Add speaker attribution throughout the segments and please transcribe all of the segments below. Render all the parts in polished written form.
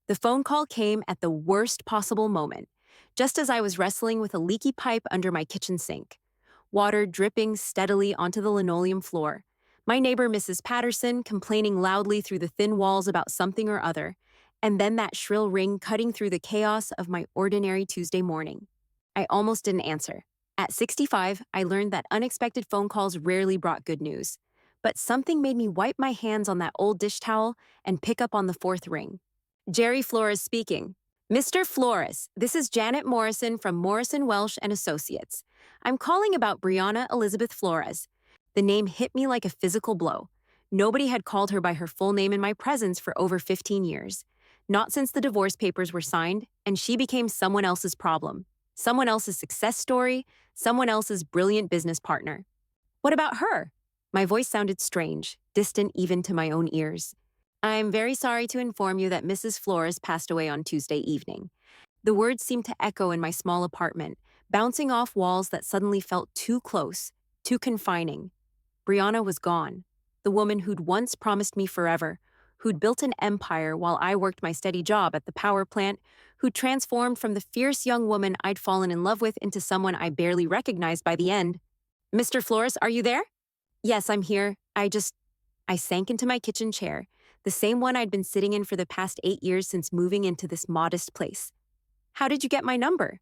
Speaker 1: The phone call came at the worst possible moment, just as I was wrestling with a leaky pipe under my kitchen sink, water dripping steadily onto the linoleum floor, my neighbor Mrs. Patterson complaining loudly through the thin walls about something or other, and then that shrill ring cutting through the chaos of my ordinary Tuesday morning. I almost didn't answer. At 65, I learned that unexpected phone calls rarely brought good news. But something made me wipe my hands on that old dish towel and pick up on the fourth ring. Jerry Flores speaking. Mr. Flores, this is Janet Morrison from Morrison Welsh and Associates. I'm calling about Brianna Elizabeth Flores. The name hit me like a physical blow. Nobody had called her by her full name in my presence for over 15 years. Not since the divorce papers were signed, and she became someone else's problem, someone else's success story, someone else's brilliant business partner. What about her? My voice sounded strange, distant even to my own ears. I'm very sorry to inform you that Mrs. Flores passed away on Tuesday evening. The words seemed to echo in my small apartment, bouncing off walls that suddenly felt too close, too confining. Brianna was gone. The woman who'd once promised me forever, who'd built an empire while I worked my steady job at the power plant, who'd transformed from the fierce young woman I'd fallen in love with into someone I barely recognized by the end. Mr. Flores, are you there? Yes, I'm here. I sank into my kitchen chair, the same one I'd been sitting in for the past 8 years since moving into this modest place. How did you get my number?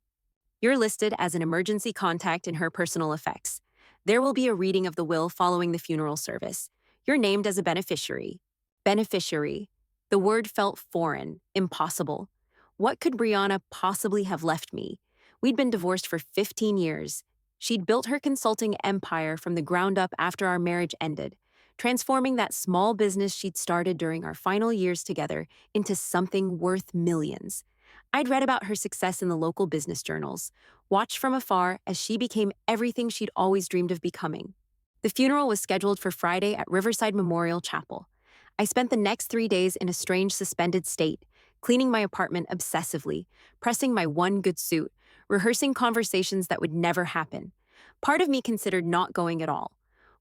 Speaker 1: You're listed as an emergency contact in her personal effects. There will be a reading of the will following the funeral service. You're named as a beneficiary. Beneficiary. The word felt foreign, impossible. What could Brianna possibly have left me? We'd been divorced for 15 years. She'd built her consulting empire from the ground up after our marriage ended, transforming that small business she'd started during our final years together into something worth millions. I'd read about her success in the local business journals, watched from afar as she became everything she'd always dreamed of becoming. The funeral was scheduled for Friday at Riverside Memorial Chapel. I spent the next 3 days in a strange suspended state, cleaning my apartment obsessively, pressing my one good suit, rehearsing conversations that would never happen. Part of me considered not going at all.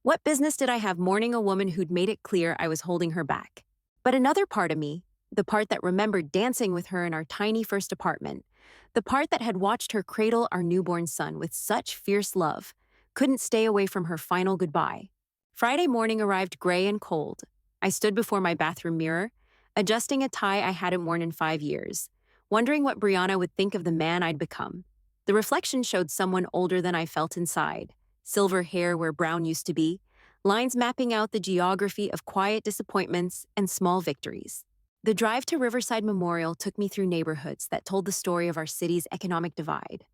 Speaker 1: What business did I have mourning a woman who'd made it clear I was holding her back? But another part of me, the part that remembered dancing with her in our tiny first apartment, the part that had watched her cradle our newborn son with such fierce love, couldn't stay away from her final goodbye. Friday morning arrived gray and cold. I stood before my bathroom mirror, adjusting a tie I hadn't worn in 5 years, wondering what Brianna would think of the man I'd become. The reflection showed someone older than I felt inside, silver hair where brown used to be, lines mapping out the geography of quiet disappointments and small victories. The drive to Riverside Memorial took me through neighborhoods that told the story of our city's economic divide.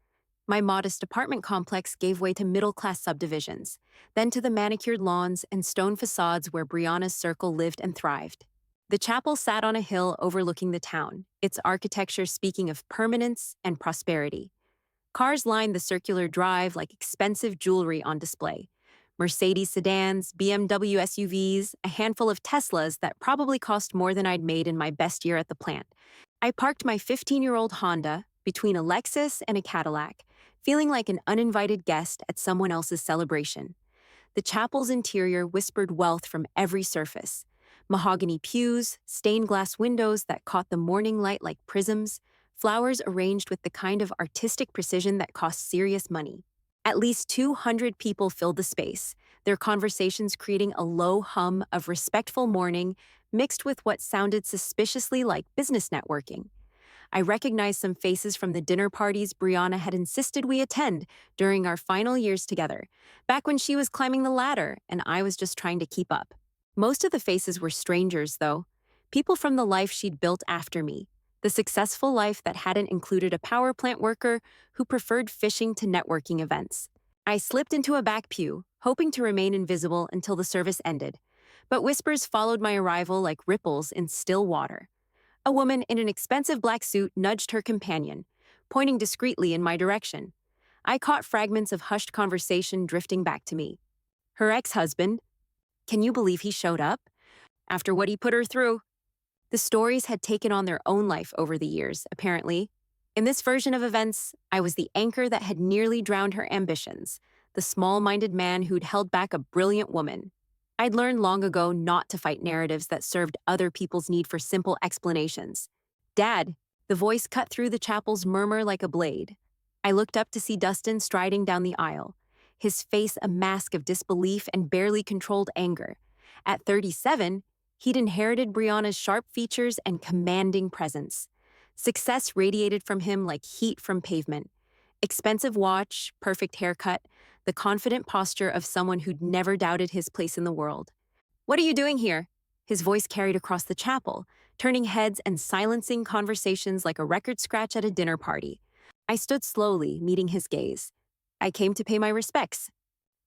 Speaker 1: My modest apartment complex gave way to middle-class subdivisions, then to the manicured lawns and stone facades where Brianna's circle lived and thrived. The chapel sat on a hill overlooking the town, its architecture speaking of permanence and prosperity. Cars lined the circular drive like expensive jewelry on display. Mercedes sedans, BMW SUVs, a handful of Teslas that probably cost more than I'd made in my best year at the plant. I parked my 15-year-old Honda between a Lexus and a Cadillac, feeling like an uninvited guest at someone else's celebration. The chapel's interior whispered wealth from every surface. Mahogany pews, stained glass windows that caught the morning light like prisms, flowers arranged with the kind of artistic precision that costs serious money. At least 200 people filled the space, their conversations creating a low hum of respectful mourning mixed with what sounded suspiciously like business networking. I recognized some faces from the dinner parties Brianna had insisted we attend during our final years together, back when she was climbing the ladder and I was just trying to keep up. Most of the faces were strangers, though, people from the life she'd built after me, the successful life that hadn't included a power plant worker who preferred fishing to networking events. I slipped into a back pew, hoping to remain invisible until the service ended, but whispers followed my arrival like ripples in still water. A woman in an expensive black suit nudged her companion, pointing discreetly in my direction. I caught fragments of hushed conversation drifting back to me. Her ex-husband, can you believe he showed up? After what he put her through. The stories had taken on their own life over the years, apparently. In this version of events, I was the anchor that had nearly drowned her ambitions, the small-minded man who'd held back a brilliant woman. I'd learned long ago not to fight narratives that served other people's need for simple explanations. Dad, the voice cut through the chapel's murmur like a blade. I looked up to see Dustin striding down the aisle, his face a mask of disbelief and barely controlled anger. At 37, he'd inherited Brianna's sharp features and commanding presence. Success radiated from him like heat from pavement. Expensive watch, perfect haircut, the confident posture of someone who'd never doubted his place in the world. What are you doing here? His voice carried across the chapel, turning heads and silencing conversations like a record scratch at a dinner party. I stood slowly, meeting his gaze. I came to pay my respects.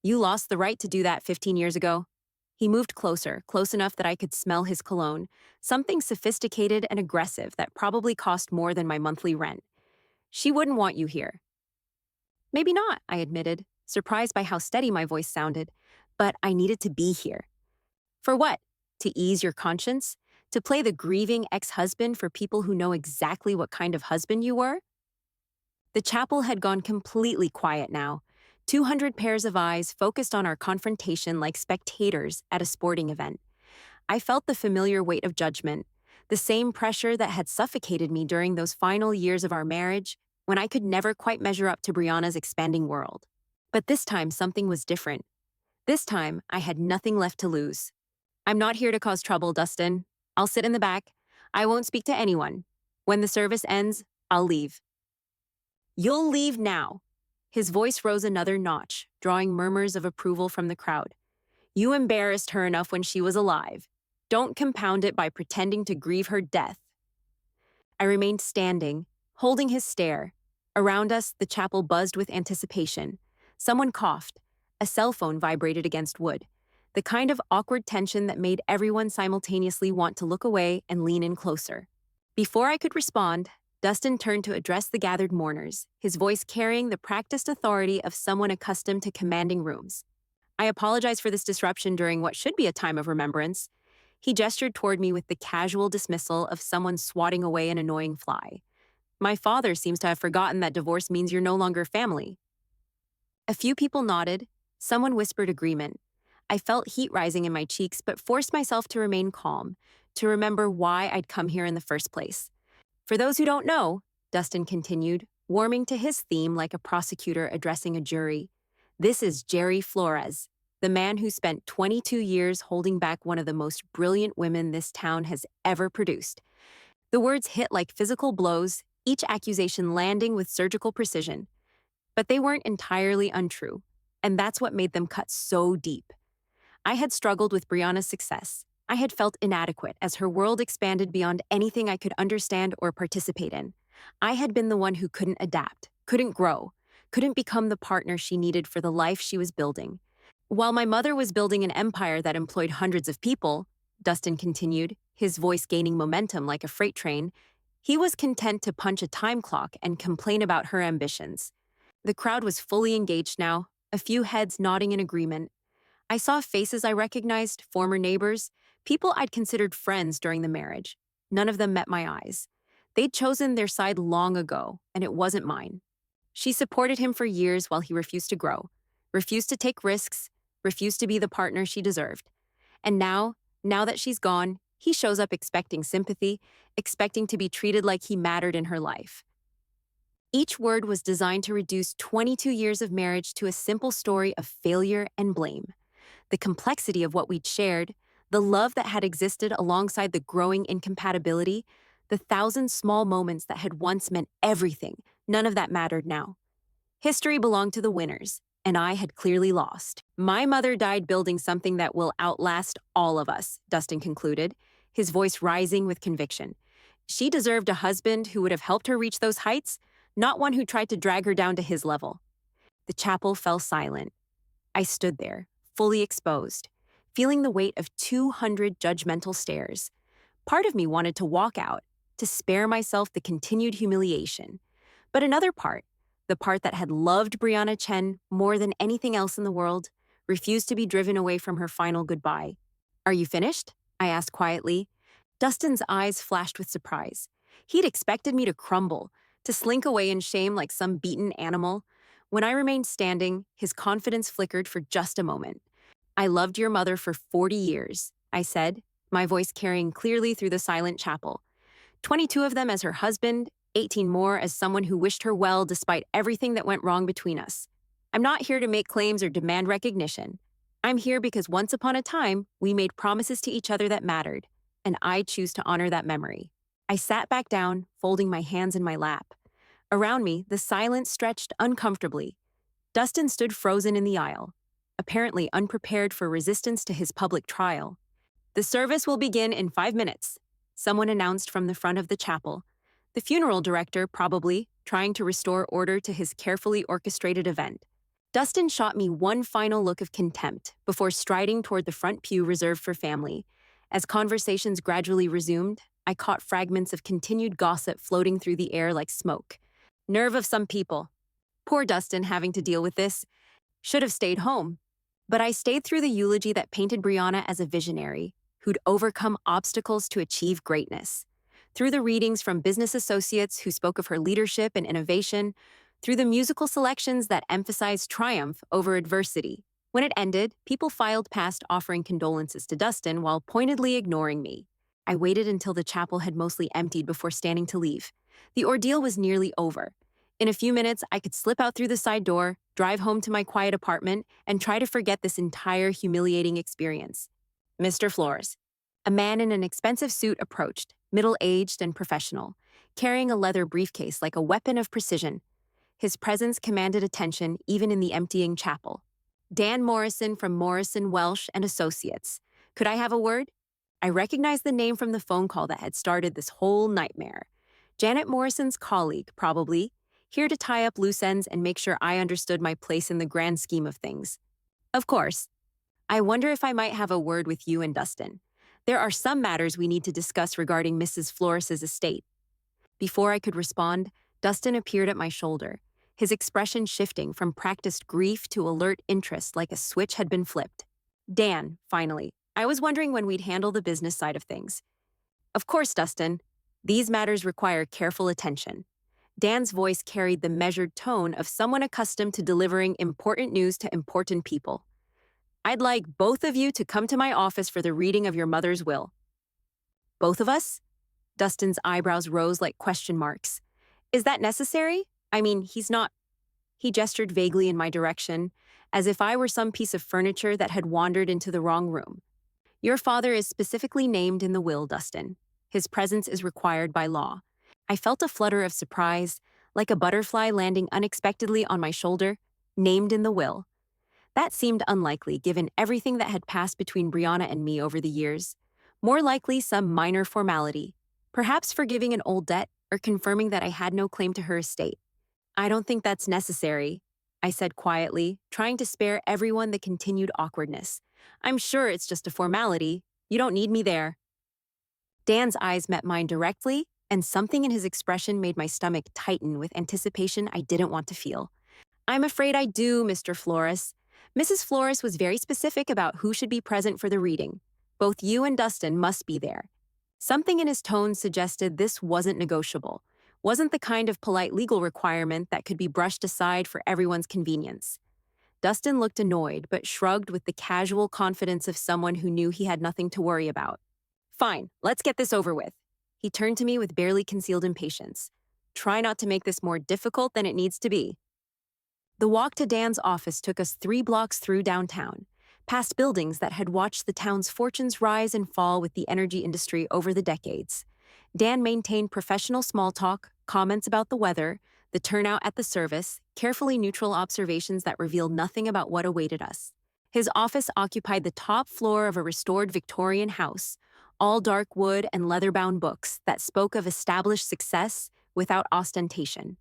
Speaker 1: You lost the right to do that 15 years ago. He moved closer, close enough that I could smell his cologne, something sophisticated and aggressive that probably cost more than my monthly rent. She wouldn't want you here. Maybe not, I admitted, surprised by how steady my voice sounded. But I needed to be here. For what? To ease your conscience? To play the grieving ex-husband for people who know exactly what kind of husband you were? The chapel had gone completely quiet now. 200 pairs of eyes focused on our confrontation like spectators at a sporting event. I felt the familiar weight of judgment, the same pressure that had suffocated me during those final years of our marriage, when I could never quite measure up to Brianna's expanding world. But this time, something was different. This time, I had nothing left to lose. I'm not here to cause trouble, Dustin. I'll sit in the back. I won't speak to anyone. When the service ends, I'll leave. You'll leave now. His voice rose another notch, drawing murmurs of approval from the crowd. You embarrassed her enough when she was alive. Don't compound it by pretending to grieve her death. I remained standing, holding his stare. Around us, the chapel buzzed with anticipation. Someone coughed. A cell phone vibrated against wood. The kind of awkward tension that made everyone simultaneously want to look away and lean in closer. Before I could respond, Dustin turned to address the gathered mourners, his voice carrying the practiced authority of someone accustomed to commanding rooms. I apologize for this disruption during what should be a time of remembrance. He gestured toward me with the casual dismissal of someone swatting away an annoying fly. My father seems to have forgotten that divorce means you're no longer family. A few people nodded. Someone whispered agreement. I felt heat rising in my cheeks, but forced myself to remain calm, to remember why I'd come here in the first place. For those who don't know, Dustin continued, warming to his theme like a prosecutor addressing a jury, this is Jerry Flores, the man who spent 22 years holding back one of the most brilliant women this town has ever produced. The words hit like physical blows, each accusation landing with surgical precision. But they weren't entirely untrue, and that's what made them cut so deep. I had struggled with Brianna's success. I had felt inadequate as her world expanded beyond anything I could understand or participate in. I had been the one who couldn't adapt, couldn't grow, couldn't become the partner she needed for the life she was building. While my mother was building an empire that employed hundreds of people, Dustin continued, his voice gaining momentum like a freight train, he was content to punch a time clock and complain about her ambitions. The crowd was fully engaged now, a few heads nodding in agreement. I saw faces I recognized, former neighbors, people I'd considered friends during the marriage. None of them met my eyes. They'd chosen their side long ago, and it wasn't mine. She supported him for years while he refused to grow, refused to take risks, refused to be the partner she deserved. And now that she's gone, he shows up expecting sympathy, expecting to be treated like he mattered in her life. Each word was designed to reduce 22 years of marriage to a simple story of failure and blame. The complexity of what we'd shared, the love that had existed alongside the growing incompatibility, the thousand small moments that had once meant everything, none of that mattered now. History belonged to the winners, and I had clearly lost. My mother died building something that will outlast all of us, Dustin concluded, his voice rising with conviction. She deserved a husband who would have helped her reach those heights, not one who tried to drag her down to his level. The chapel fell silent. I stood there, fully exposed, feeling the weight of 200 judgmental stares. Part of me wanted to walk out, to spare myself the continued humiliation. But another part, the part that had loved Brianna Chen more than anything else in the world, refused to be driven away from her final goodbye. Are you finished? I asked quietly. Dustin's eyes flashed with surprise. He'd expected me to crumble, to slink away in shame like some beaten animal. When I remained standing, his confidence flickered for just a moment. I loved your mother for 40 years, I said, my voice carrying clearly through the silent chapel. 22 of them as her husband, 18 more as someone who wished her well despite everything that went wrong between us. I'm not here to make claims or demand recognition. I'm here because once upon a time, we made promises to each other that mattered, and I choose to honor that memory. I sat back down, folding my hands in my lap. Around me, the silence stretched uncomfortably. Dustin stood frozen in the aisle, apparently unprepared for resistance to his public trial. The service will begin in 5 minutes, someone announced from the front of the chapel. The funeral director, probably, trying to restore order to his carefully orchestrated event. Dustin shot me one final look of contempt before striding toward the front pew reserved for family. As conversations gradually resumed, I caught fragments of continued gossip floating through the air like smoke. Nerve of some people. Poor Dustin having to deal with this. Should have stayed home. But I stayed through the eulogy that painted Brianna as a visionary, who'd overcome obstacles to achieve greatness. Through the readings from business associates who spoke of her leadership and innovation, through the musical selections that emphasized triumph over adversity. When it ended, people filed past offering condolences to Dustin while pointedly ignoring me. I waited until the chapel had mostly emptied before standing to leave. The ordeal was nearly over. In a few minutes, I could slip out through the side door, drive home to my quiet apartment, and try to forget this entire humiliating experience. Mr. Flores. A man in an expensive suit approached, middle-aged and professional, carrying a leather briefcase like a weapon of precision. His presence commanded attention even in the emptying chapel. Dan Morrison from Morrison, Welsh and Associates. Could I have a word? I recognized the name from the phone call that had started this whole nightmare. Janet Morrison's colleague, probably, here to tie up loose ends and make sure I understood my place in the grand scheme of things. Of course. I wonder if I might have a word with you and Dustin. There are some matters we need to discuss regarding Mrs. Flores's estate. Before I could respond, Dustin appeared at my shoulder, his expression shifting from practiced grief to alert interest like a switch had been flipped. Dan, finally. I was wondering when we'd handle the business side of things. Of course, Dustin. These matters require careful attention. Dan's voice carried the measured tone of someone accustomed to delivering important news to important people. I'd like both of you to come to my office for the reading of your mother's will. Both of us? Dustin's eyebrows rose like question marks. Is that necessary? I mean, he's not. He gestured vaguely in my direction, as if I were some piece of furniture that had wandered into the wrong room. Your father is specifically named in the will, Dustin. His presence is required by law. I felt a flutter of surprise, like a butterfly landing unexpectedly on my shoulder, named in the will. That seemed unlikely given everything that had passed between Brianna and me over the years. More likely some minor formality, perhaps forgiving an old debt or confirming that I had no claim to her estate. I don't think that's necessary, I said quietly, trying to spare everyone the continued awkwardness. I'm sure it's just a formality. You don't need me there. Dan's eyes met mine directly, and something in his expression made my stomach tighten with anticipation I didn't want to feel. I'm afraid I do, Mr. Flores. Mrs. Flores was very specific about who should be present for the reading. Both you and Dustin must be there. Something in his tone suggested this wasn't negotiable, wasn't the kind of polite legal requirement that could be brushed aside for everyone's convenience. Dustin looked annoyed, but shrugged with the casual confidence of someone who knew he had nothing to worry about. Fine, let's get this over with. He turned to me with barely concealed impatience. Try not to make this more difficult than it needs to be. The walk to Dan's office took us 3 blocks through downtown, past buildings that had watched the town's fortunes rise and fall with the energy industry over the decades. Dan maintained professional small talk, comments about the weather, the turnout at the service, carefully neutral observations that revealed nothing about what awaited us. His office occupied the top floor of a restored Victorian house, all dark wood and leather-bound books that spoke of established success without ostentation.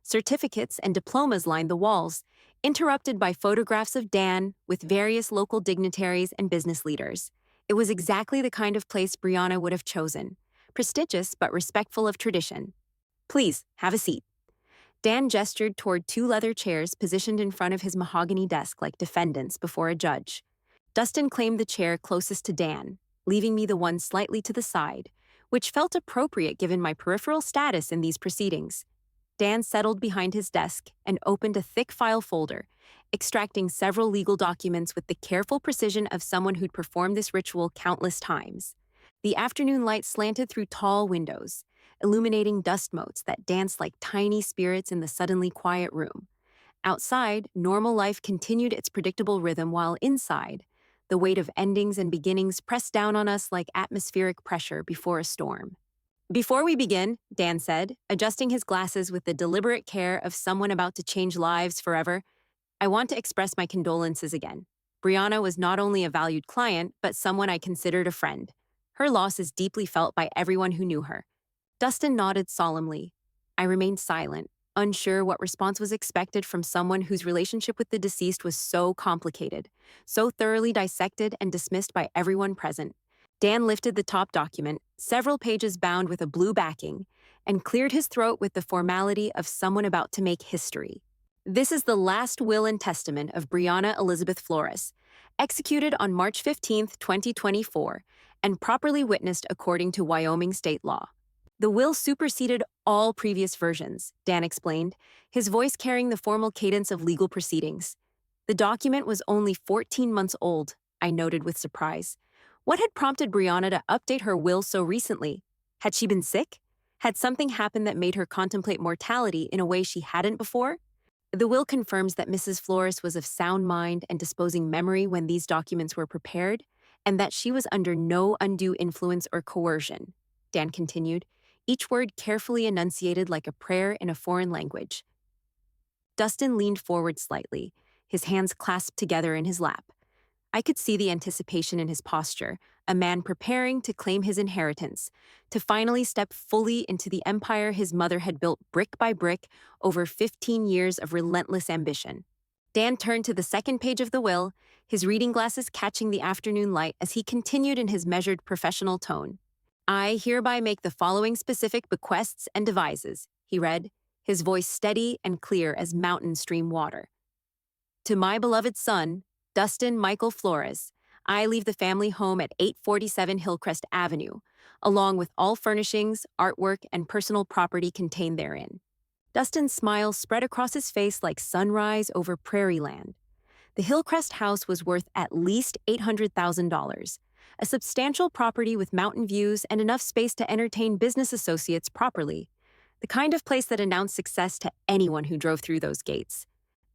Speaker 1: Certificates and diplomas lined the walls, interrupted by photographs of Dan with various local dignitaries and business leaders. It was exactly the kind of place Brianna would have chosen, prestigious but respectful of tradition. Please, have a seat. Dan gestured toward 2 leather chairs positioned in front of his mahogany desk like defendants before a judge. Dustin claimed the chair closest to Dan, leaving me the one slightly to the side, which felt appropriate given my peripheral status in these proceedings. Dan settled behind his desk and opened a thick file folder, extracting several legal documents with the careful precision of someone who'd performed this ritual countless times. The afternoon light slanted through tall windows, illuminating dust motes that danced like tiny spirits in the suddenly quiet room. Outside, normal life continued its predictable rhythm, while inside, the weight of endings and beginnings pressed down on us like atmospheric pressure before a storm. Before we begin, Dan said, adjusting his glasses with the deliberate care of someone about to change lives forever, I want to express my condolences again. Brianna was not only a valued client, but someone I considered a friend. Her loss is deeply felt by everyone who knew her. Dustin nodded solemnly. I remained silent, unsure what response was expected from someone whose relationship with the deceased was so complicated, so thoroughly dissected and dismissed by everyone present. Dan lifted the top document, several pages bound with a blue backing, and cleared his throat with the formality of someone about to make history. This is the last will and testament of Brianna Elizabeth Flores, executed on March 15, 2024, and properly witnessed according to Wyoming state law. The will superseded all previous versions, Dan explained, his voice carrying the formal cadence of legal proceedings. The document was only 14 months old, I noted with surprise. What had prompted Brianna to update her will so recently? Had she been sick? Had something happened that made her contemplate mortality in a way she hadn't before? The will confirms that Mrs. Flores was of sound mind and disposing memory when these documents were prepared, and that she was under no undue influence or coercion, Dan continued, each word carefully enunciated like a prayer in a foreign language. Dustin leaned forward slightly, his hands clasped together in his lap. I could see the anticipation in his posture, a man preparing to claim his inheritance, to finally step fully into the empire his mother had built brick by brick over 15 years of relentless ambition. Dan turned to the second page of the will, his reading glasses catching the afternoon light as he continued in his measured professional tone. I hereby make the following specific bequests and devises, he read, his voice steady and clear as mountain stream water. To my beloved son, Dustin Michael Flores, I leave the family home at 847 Hillcrest Avenue, along with all furnishings, artwork, and personal property contained therein. Dustin's smile spread across his face like sunrise over prairie land. The Hillcrest house was worth at least $800,000, a substantial property with mountain views and enough space to entertain business associates properly, the kind of place that announced success to anyone who drove through those gates.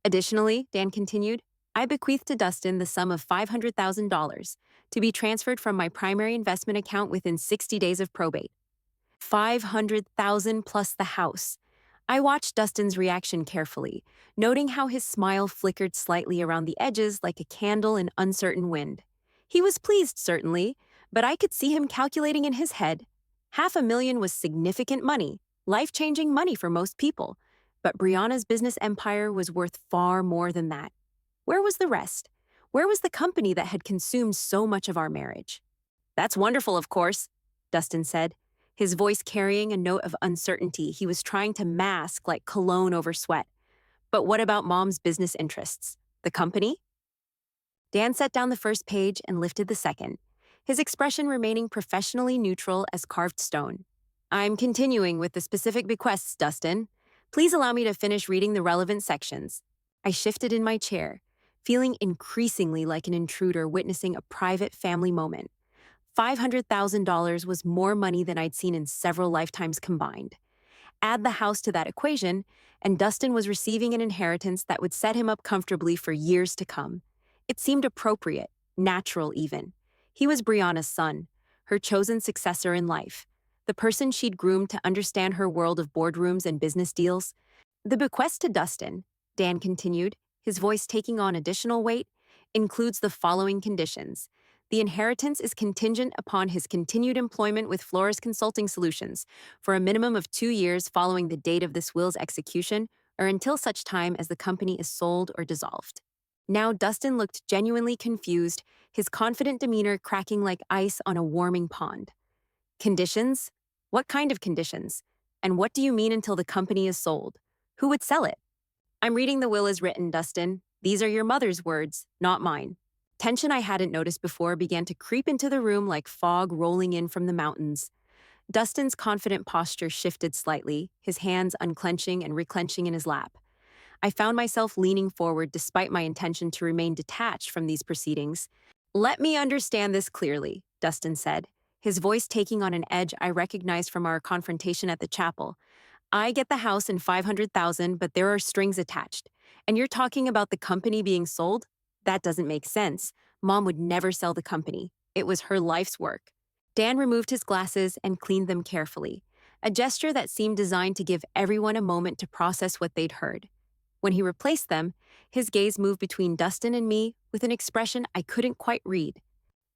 Speaker 1: Additionally, Dan continued, I bequeath to Dustin the sum of $500,000 to be transferred from my primary investment account within 60 days of probate. $500,000 plus the house. I watched Dustin's reaction carefully, noting how his smile flickered slightly around the edges like a candle in uncertain wind. He was pleased, certainly, but I could see him calculating in his head. $500,000 was significant money, life-changing money for most people, but Brianna's business empire was worth far more than that. Where was the rest? Where was the company that had consumed so much of our marriage? That's wonderful, of course, Dustin said, his voice carrying a note of uncertainty he was trying to mask like cologne over sweat. But what about Mom's business interests? The company? Dan set down the first page and lifted the second, his expression remaining professionally neutral as carved stone. I'm continuing with the specific bequests, Dustin. Please allow me to finish reading the relevant sections. I shifted in my chair, feeling increasingly like an intruder witnessing a private family moment. $500,000 was more money than I'd seen in several lifetimes combined. Add the house to that equation, and Dustin was receiving an inheritance that would set him up comfortably for years to come. It seemed appropriate, natural even. He was Brianna's son, her chosen successor in life, the person she'd groomed to understand her world of boardrooms and business deals. The bequest to Dustin, Dan continued, his voice taking on additional weight, includes the following conditions. The inheritance is contingent upon his continued employment with Flores Consulting Solutions for a minimum of 2 years following the date of this will's execution or until such time as the company is sold or dissolved. Now Dustin looked genuinely confused, his confident demeanor cracking like ice on a warming pond. Conditions? What kind of conditions? And what do you mean until the company is sold? Who would sell it? I'm reading the will as written, Dustin. These are your mother's words, not mine. Tension I hadn't noticed before began to creep into the room like fog rolling in from the mountains. Dustin's confident posture shifted slightly, his hands unclenching and reclenching in his lap. I found myself leaning forward despite my intention to remain detached from these proceedings. Let me understand this clearly, Dustin said, his voice taking on an edge I recognized from our confrontation at the chapel. I get the house and 500,000, but there are strings attached. And you're talking about the company being sold? That doesn't make sense. Mom would never sell the company. It was her life's work. Dan removed his glasses and cleaned them carefully, a gesture that seemed designed to give everyone a moment to process what they'd heard. When he replaced them, his gaze moved between Dustin and me with an expression I couldn't quite read.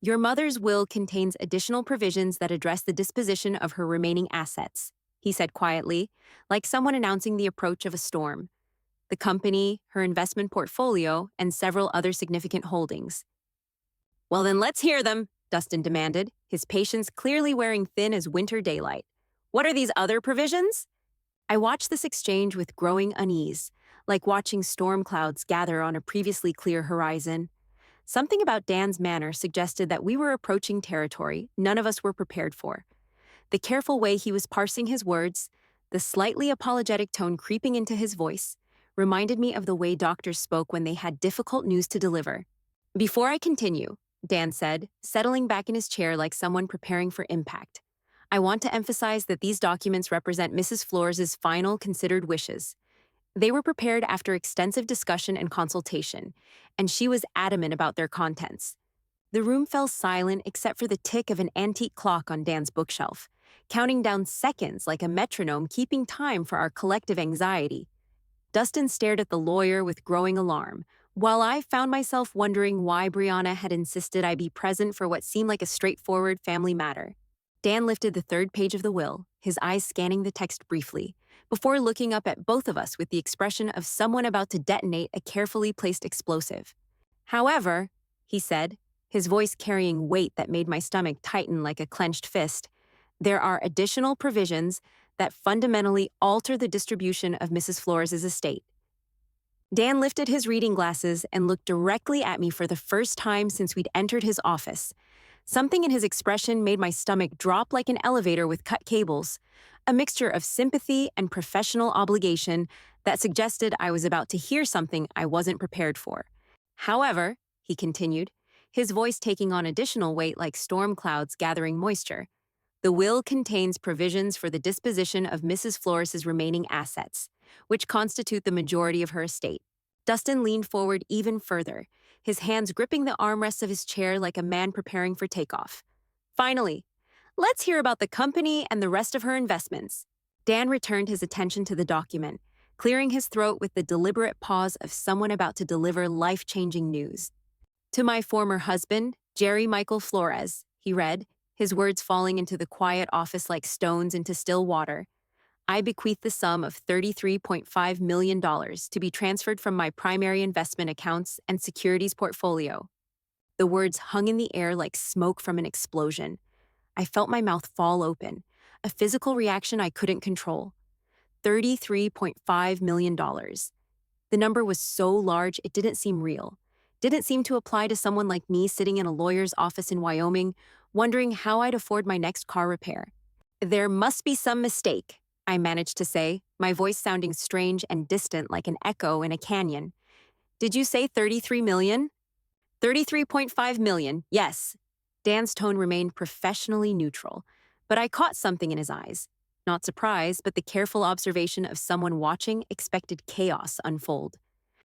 Speaker 1: Your mother's will contains additional provisions that address the disposition of her remaining assets, he said quietly, like someone announcing the approach of a storm. The company, her investment portfolio, and several other significant holdings. Well, then let's hear them, Dustin demanded, his patience clearly wearing thin as winter daylight. What are these other provisions? I watched this exchange with growing unease, like watching storm clouds gather on a previously clear horizon. Something about Dan's manner suggested that we were approaching territory none of us were prepared for. The careful way he was parsing his words, the slightly apologetic tone creeping into his voice, reminded me of the way doctors spoke when they had difficult news to deliver. Before I continue, Dan said, settling back in his chair like someone preparing for impact, I want to emphasize that these documents represent Mrs. Flores' final considered wishes. They were prepared after extensive discussion and consultation, and she was adamant about their contents. The room fell silent except for the tick of an antique clock on Dan's bookshelf, counting down seconds like a metronome keeping time for our collective anxiety. Dustin stared at the lawyer with growing alarm, while I found myself wondering why Brianna had insisted I be present for what seemed like a straightforward family matter. Dan lifted the third page of the will, his eyes scanning the text briefly, before looking up at both of us with the expression of someone about to detonate a carefully placed explosive. However, he said, his voice carrying weight that made my stomach tighten like a clenched fist, there are additional provisions that fundamentally alter the distribution of Mrs. Flores' estate. Dan lifted his reading glasses and looked directly at me for the first time since we'd entered his office. Something in his expression made my stomach drop like an elevator with cut cables, a mixture of sympathy and professional obligation that suggested I was about to hear something I wasn't prepared for. However, he continued, his voice taking on additional weight like storm clouds gathering moisture, the will contains provisions for the disposition of Mrs. Flores' remaining assets, which constitute the majority of her estate. Dustin leaned forward even further, his hands gripping the armrests of his chair like a man preparing for takeoff. Finally, let's hear about the company and the rest of her investments. Dan returned his attention to the document, clearing his throat with the deliberate pause of someone about to deliver life-changing news. To my former husband, Jerry Michael Flores, he read, his words falling into the quiet office like stones into still water. I bequeath the sum of $33.5 million to be transferred from my primary investment accounts and securities portfolio. The words hung in the air like smoke from an explosion. I felt my mouth fall open, a physical reaction I couldn't control. $33.5 million. The number was so large it didn't seem real. Didn't seem to apply to someone like me sitting in a lawyer's office in Wyoming, wondering how I'd afford my next car repair. There must be some mistake, I managed to say, my voice sounding strange and distant like an echo in a canyon. Did you say 33 million? 33.5 million, yes. Dan's tone remained professionally neutral, but I caught something in his eyes. Not surprise, but the careful observation of someone watching expected chaos unfold.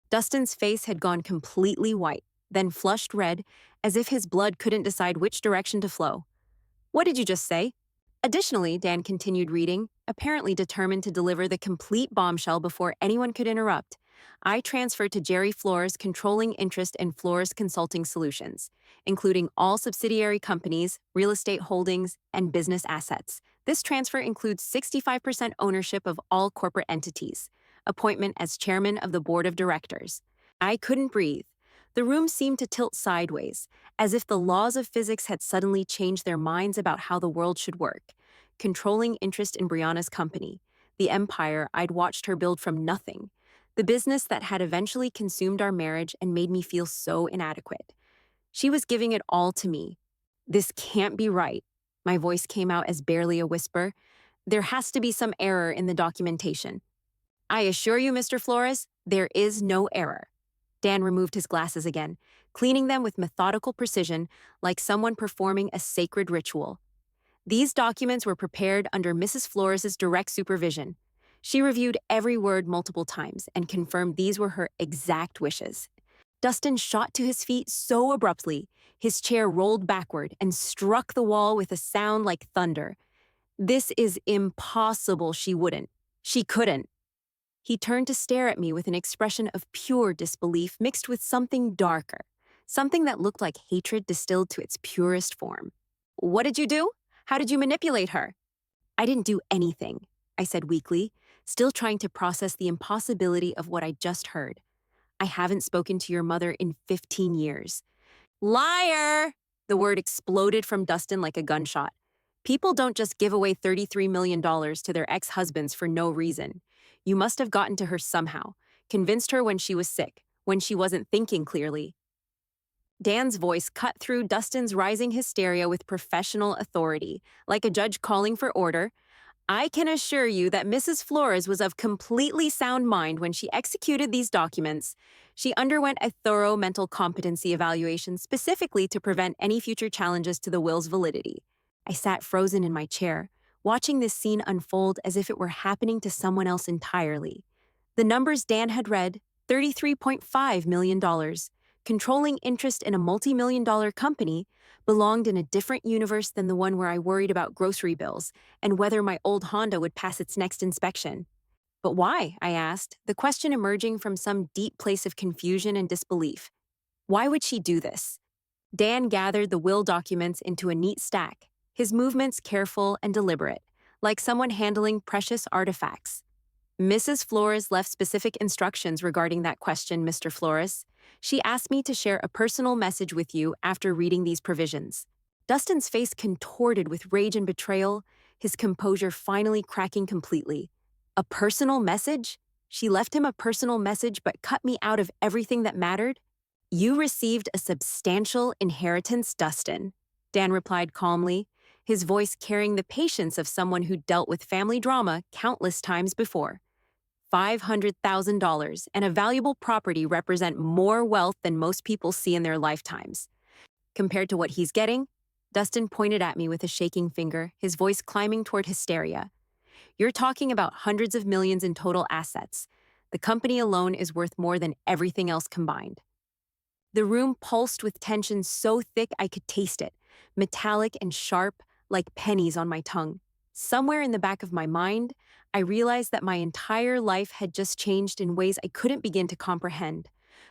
Speaker 1: Dustin's face had gone completely white, then flushed red, as if his blood couldn't decide which direction to flow. What did you just say? Additionally, Dan continued reading, apparently determined to deliver the complete bombshell before anyone could interrupt. I transferred to Jerry Flores controlling interest in Flores Consulting Solutions, including all subsidiary companies, real estate holdings, and business assets. This transfer includes 65% ownership of all corporate entities, appointment as chairman of the board of directors. I couldn't breathe. The room seemed to tilt sideways, as if the laws of physics had suddenly changed their minds about how the world should work. Controlling interest in Brianna's company, the empire I'd watched her build from nothing, the business that had eventually consumed our marriage and made me feel so inadequate. She was giving it all to me. This can't be right. My voice came out as barely a whisper. There has to be some error in the documentation. I assure you, Mr. Flores, there is no error. Dan removed his glasses again, cleaning them with methodical precision like someone performing a sacred ritual. These documents were prepared under Mrs. Flores's direct supervision. She reviewed every word multiple times and confirmed these were her exact wishes. Dustin shot to his feet so abruptly, his chair rolled backward and struck the wall with a sound like thunder. This is impossible, she wouldn't. She couldn't. He turned to stare at me with an expression of pure disbelief mixed with something darker, something that looked like hatred distilled to its purest form. What did you do? How did you manipulate her? I didn't do anything, I said weakly, still trying to process the impossibility of what I just heard. I haven't spoken to your mother in 15 years. Liar! The word exploded from Dustin like a gunshot. People don't just give away $33 million to their ex-husbands for no reason. You must have gotten to her somehow, convinced her when she was sick, when she wasn't thinking clearly. Dan's voice cut through Dustin's rising hysteria with professional authority, like a judge calling for order. I can assure you that Mrs. Flores was of completely sound mind when she executed these documents. She underwent a thorough mental competency evaluation specifically to prevent any future challenges to the will's validity. I sat frozen in my chair, watching this scene unfold as if it were happening to someone else entirely. The numbers Dan had read, $33.5 million, controlling interest in a multi-million-dollar company, belonged in a different universe than the one where I worried about grocery bills and whether my old Honda would pass its next inspection. But why? I asked, the question emerging from some deep place of confusion and disbelief. Why would she do this? Dan gathered the will documents into a neat stack, his movements careful and deliberate, like someone handling precious artifacts. Mrs. Flores left specific instructions regarding that question, Mr. Flores. She asked me to share a personal message with you after reading these provisions. Dustin's face contorted with rage and betrayal, his composure finally cracking completely. A personal message? She left him a personal message but cut me out of everything that mattered? You received a substantial inheritance, Dustin, Dan replied calmly, his voice carrying the patience of someone who dealt with family drama countless times before. $500,000 and a valuable property represent more wealth than most people see in their lifetimes. Compared to what he's getting, Dustin pointed at me with a shaking finger, his voice climbing toward hysteria. You're talking about hundreds of millions in total assets. The company alone is worth more than everything else combined. The room pulsed with tension so thick I could taste it, metallic and sharp, like pennies on my tongue. Somewhere in the back of my mind, I realized that my entire life had just changed in ways I couldn't begin to comprehend.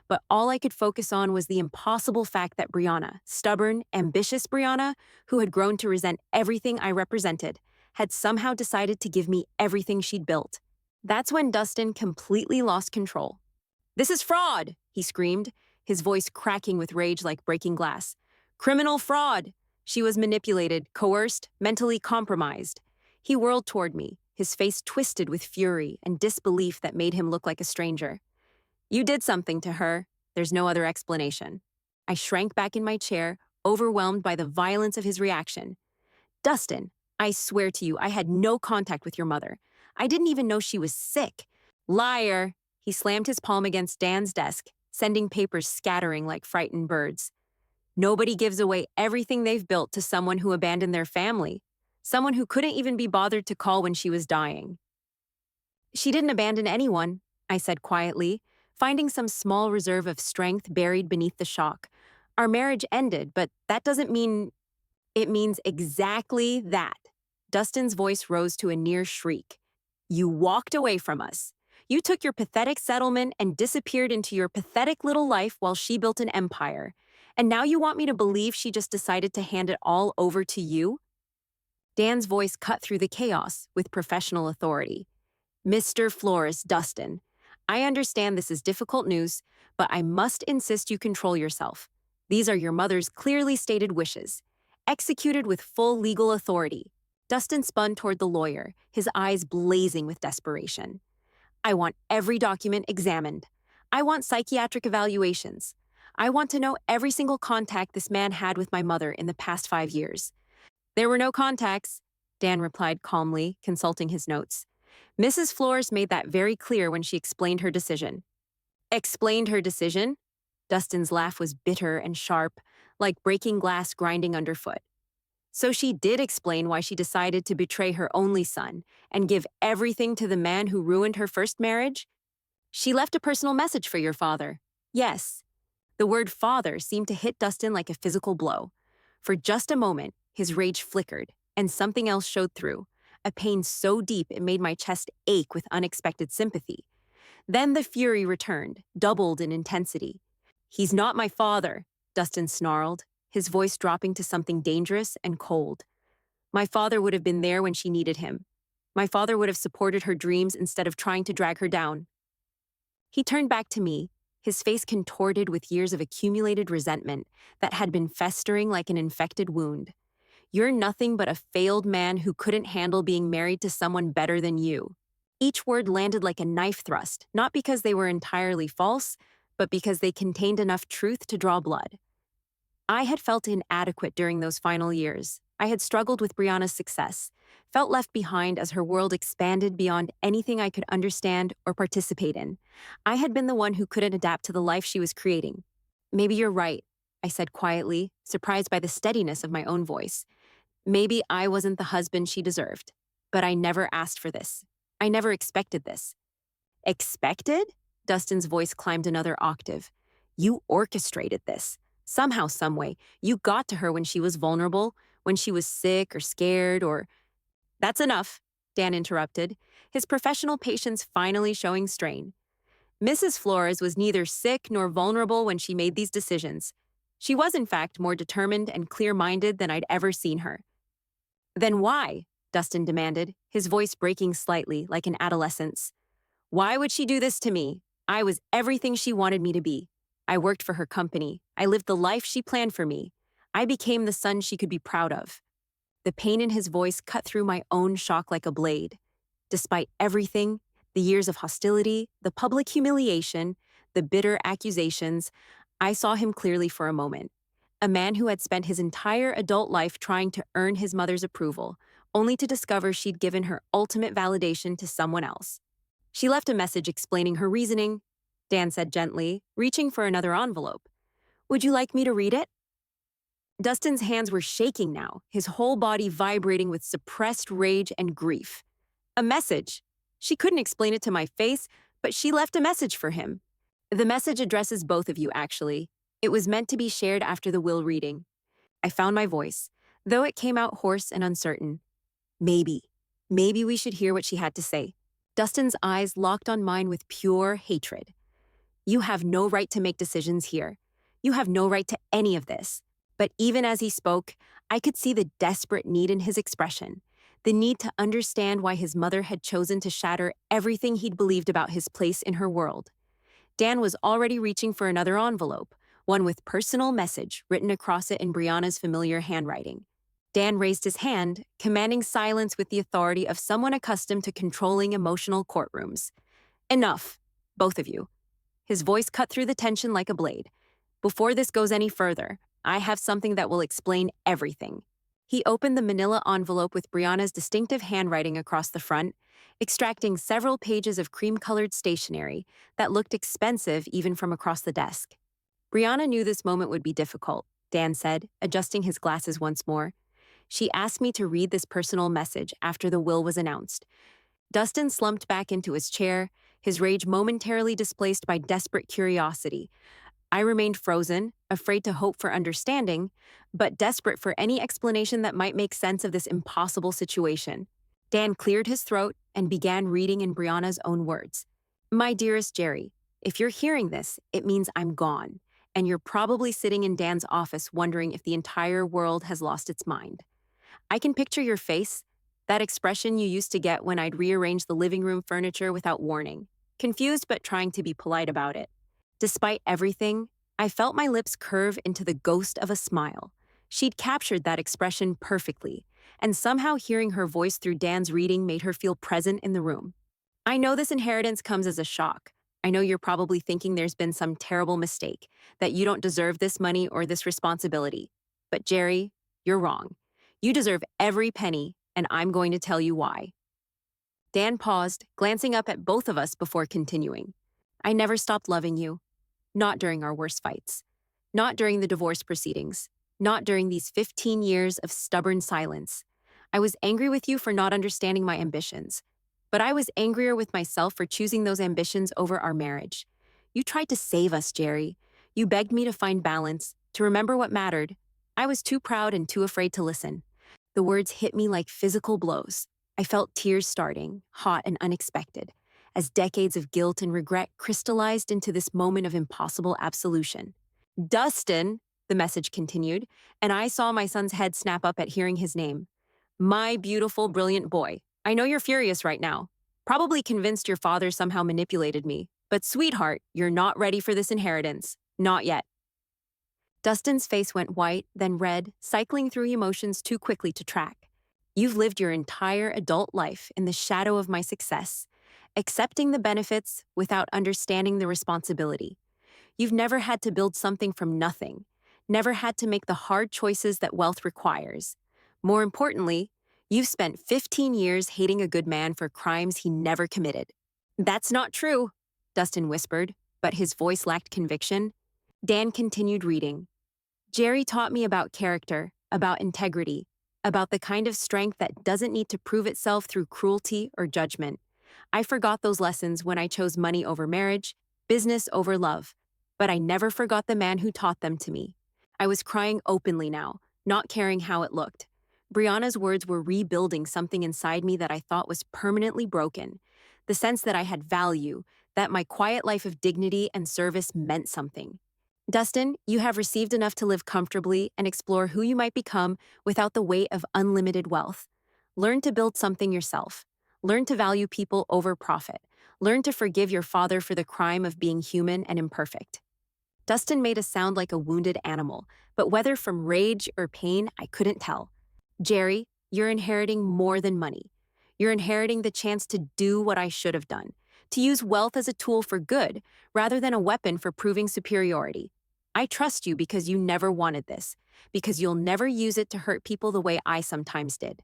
Speaker 1: But all I could focus on was the impossible fact that Brianna, stubborn, ambitious Brianna, who had grown to resent everything I represented, had somehow decided to give me everything she'd built. That's when Dustin completely lost control. "This is fraud!" he screamed, his voice cracking with rage like breaking glass. "Criminal fraud! She was manipulated, coerced, mentally compromised." He whirled toward me, his face twisted with fury and disbelief that made him look like a stranger. "You did something to her. There's no other explanation." I shrank back in my chair, overwhelmed by the violence of his reaction. "Dustin, I swear to you, I had no contact with your mother. I didn't even know she was sick." "Liar!" He slammed his palm against Dan's desk, sending papers scattering like frightened birds. "Nobody gives away everything they've built to someone who abandoned their family, someone who couldn't even be bothered to call when she was dying." "She didn't abandon anyone," I said quietly, finding some small reserve of strength buried beneath the shock. "Our marriage ended, but that doesn't mean—" "It means exactly that." Dustin's voice rose to a near shriek. "You walked away from us. You took your pathetic settlement and disappeared into your pathetic little life while she built an empire. And now you want me to believe she just decided to hand it all over to you?" Dan's voice cut through the chaos with professional authority. "Mr. Flores, Dustin, I understand this is difficult news, but I must insist you control yourself. These are your mother's clearly stated wishes, executed with full legal authority." Dustin spun toward the lawyer, his eyes blazing with desperation. "I want every document examined. I want psychiatric evaluations. I want to know every single contact this man had with my mother in the past 5 years." "There were no contacts," Dan replied calmly, consulting his notes. "Mrs. Flores made that very clear when she explained her decision." "Explained her decision?" Dustin's laugh was bitter and sharp, like breaking glass grinding underfoot. So she did explain why she decided to betray her only son and give everything to the man who ruined her first marriage? She left a personal message for your father. Yes. The word father seemed to hit Dustin like a physical blow. For just a moment, his rage flickered, and something else showed through, a pain so deep it made my chest ache with unexpected sympathy. Then the fury returned, doubled in intensity. He's not my father, Dustin snarled, his voice dropping to something dangerous and cold. My father would have been there when she needed him. My father would have supported her dreams instead of trying to drag her down. He turned back to me, his face contorted with years of accumulated resentment that had been festering like an infected wound. You're nothing but a failed man who couldn't handle being married to someone better than you. Each word landed like a knife thrust, not because they were entirely false, but because they contained enough truth to draw blood. I had felt inadequate during those final years. I had struggled with Brianna's success, felt left behind as her world expanded beyond anything I could understand or participate in. I had been the one who couldn't adapt to the life she was creating. Maybe you're right, I said quietly, surprised by the steadiness of my own voice. Maybe I wasn't the husband she deserved, but I never asked for this. I never expected this. Expected? Dustin's voice climbed another octave. You orchestrated this. Somehow, someway, you got to her when she was vulnerable, when she was sick or scared or... That's enough, Dan interrupted, his professional patience finally showing strain. Mrs. Flores was neither sick nor vulnerable when she made these decisions. She was, in fact, more determined and clear-minded than I'd ever seen her. Then why? Dustin demanded, his voice breaking slightly like an adolescent's. Why would she do this to me? I was everything she wanted me to be. I worked for her company. I lived the life she planned for me. I became the son she could be proud of. The pain in his voice cut through my own shock like a blade. Despite everything, the years of hostility, the public humiliation, the bitter accusations, I saw him clearly for a moment. A man who had spent his entire adult life trying to earn his mother's approval, only to discover she'd given her ultimate validation to someone else. She left a message explaining her reasoning, Dan said gently, reaching for another envelope. Would you like me to read it? Dustin's hands were shaking now, his whole body vibrating with suppressed rage and grief. A message. She couldn't explain it to my face, but she left a message for him. The message addresses both of you, actually. It was meant to be shared after the will reading. I found my voice, though it came out hoarse and uncertain. Maybe we should hear what she had to say. Dustin's eyes locked on mine with pure hatred. You have no right to make decisions here. You have no right to any of this. But even as he spoke, I could see the desperate need in his expression, the need to understand why his mother had chosen to shatter everything he'd believed about his place in her world. Dan was already reaching for another envelope, one with personal message written across it in Brianna's familiar handwriting. Dan raised his hand, commanding silence with the authority of someone accustomed to controlling emotional courtrooms. Enough, both of you. His voice cut through the tension like a blade. Before this goes any further, I have something that will explain everything. He opened the manila envelope with Brianna's distinctive handwriting across the front, extracting several pages of cream-colored stationery that looked expensive even from across the desk. Brianna knew this moment would be difficult, Dan said, adjusting his glasses once more. She asked me to read this personal message after the will was announced. Dustin slumped back into his chair, his rage momentarily displaced by desperate curiosity. I remained frozen, afraid to hope for understanding, but desperate for any explanation that might make sense of this impossible situation. Dan cleared his throat and began reading in Brianna's own words. My dearest Jerry, if you're hearing this, it means I'm gone, and you're probably sitting in Dan's office wondering if the entire world has lost its mind. I can picture your face, that expression you used to get when I'd rearrange the living room furniture without warning, confused but trying to be polite about it. Despite everything, I felt my lips curve into the ghost of a smile. She'd captured that expression perfectly, and somehow hearing her voice through Dan's reading made her feel present in the room. I know this inheritance comes as a shock. I know you're probably thinking there's been some terrible mistake, that you don't deserve this money or this responsibility. But Jerry, you're wrong. You deserve every penny, and I'm going to tell you why. Dan paused, glancing up at both of us before continuing. I never stopped loving you. Not during our worst fights. Not during the divorce proceedings. Not during these 15 years of stubborn silence. I was angry with you for not understanding my ambitions. But I was angrier with myself for choosing those ambitions over our marriage. You tried to save us, Jerry. You begged me to find balance, to remember what mattered. I was too proud and too afraid to listen. The words hit me like physical blows. I felt tears starting, hot and unexpected, as decades of guilt and regret crystallized into this moment of impossible absolution. Dustin, the message continued, and I saw my son's head snap up at hearing his name. My beautiful, brilliant boy. I know you're furious right now. Probably convinced your father somehow manipulated me. But sweetheart, you're not ready for this inheritance. Not yet. Dustin's face went white, then red, cycling through emotions too quickly to track. You've lived your entire adult life in the shadow of my success, accepting the benefits without understanding the responsibility. You've never had to build something from nothing, never had to make the hard choices that wealth requires. More importantly, you've spent 15 years hating a good man for crimes he never committed. That's not true, Dustin whispered, but his voice lacked conviction. Dan continued reading. Jerry taught me about character, about integrity, about the kind of strength that doesn't need to prove itself through cruelty or judgment. I forgot those lessons when I chose money over marriage, business over love, but I never forgot the man who taught them to me. I was crying openly now, not caring how it looked. Brianna's words were rebuilding something inside me that I thought was permanently broken, the sense that I had value, that my quiet life of dignity and service meant something. Dustin, you have received enough to live comfortably and explore who you might become without the weight of unlimited wealth. Learn to build something yourself. Learn to value people over profit. Learn to forgive your father for the crime of being human and imperfect. Dustin made a sound like a wounded animal, but whether from rage or pain, I couldn't tell. Jerry, you're inheriting more than money. You're inheriting the chance to do what I should have done, to use wealth as a tool for good rather than a weapon for proving superiority. I trust you because you never wanted this, because you'll never use it to hurt people the way I sometimes did.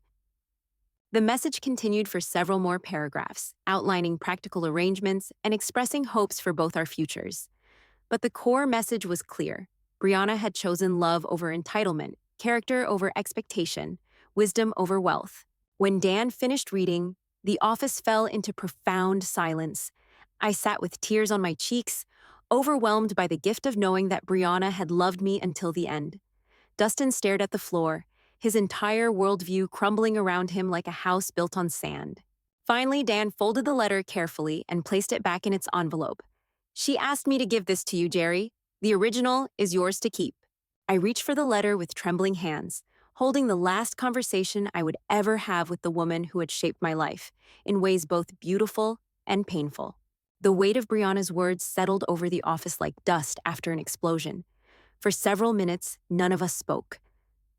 Speaker 1: The message continued for several more paragraphs, outlining practical arrangements and expressing hopes for both our futures. But the core message was clear. Brianna had chosen love over entitlement, character over expectation, wisdom over wealth. When Dan finished reading, the office fell into profound silence. I sat with tears on my cheeks, overwhelmed by the gift of knowing that Brianna had loved me until the end. Dustin stared at the floor, his entire worldview crumbling around him like a house built on sand. Finally, Dan folded the letter carefully and placed it back in its envelope. She asked me to give this to you, Jerry. The original is yours to keep. I reached for the letter with trembling hands, holding the last conversation I would ever have with the woman who had shaped my life, in ways both beautiful and painful. The weight of Brianna's words settled over the office like dust after an explosion. For several minutes, none of us spoke.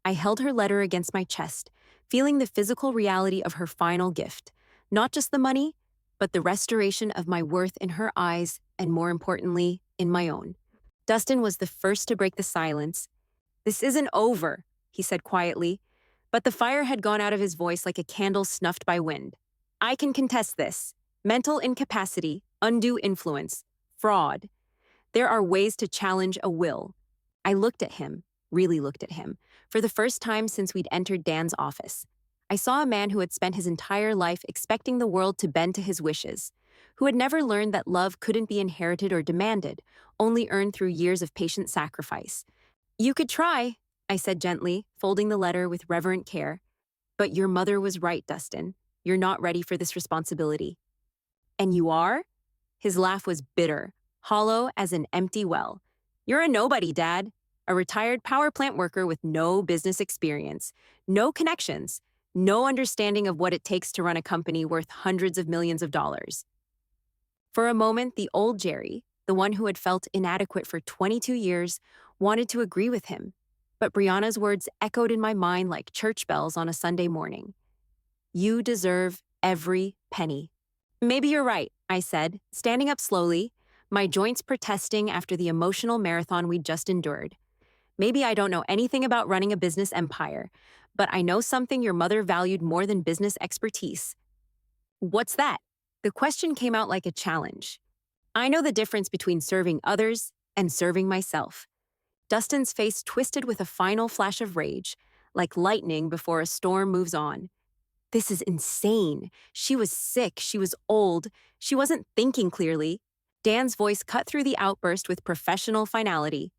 Speaker 1: I held her letter against my chest, feeling the physical reality of her final gift, not just the money, but the restoration of my worth in her eyes and, more importantly, in my own. Dustin was the first to break the silence. This isn't over, he said quietly, but the fire had gone out of his voice like a candle snuffed by wind. I can contest this. Mental incapacity, undue influence, fraud. There are ways to challenge a will. I looked at him, really looked at him, for the first time since we'd entered Dan's office. I saw a man who had spent his entire life expecting the world to bend to his wishes, who had never learned that love couldn't be inherited or demanded, only earned through years of patient sacrifice. You could try, I said gently, folding the letter with reverent care. But your mother was right, Dustin. You're not ready for this responsibility. And you are? His laugh was bitter, hollow as an empty well. You're a nobody, Dad. A retired power plant worker with no business experience, no connections, no understanding of what it takes to run a company worth hundreds of millions of dollars. For a moment, the old Jerry, the one who had felt inadequate for 22 years, wanted to agree with him. But Brianna's words echoed in my mind like church bells on a Sunday morning. You deserve every penny. Maybe you're right, I said, standing up slowly, my joints protesting after the emotional marathon we'd just endured. Maybe I don't know anything about running a business empire, but I know something your mother valued more than business expertise. What's that? The question came out like a challenge. I know the difference between serving others and serving myself. Dustin's face twisted with a final flash of rage, like lightning before a storm moves on. This is insane. She was sick, she was old, she wasn't thinking clearly. Dan's voice cut through the outburst with professional finality.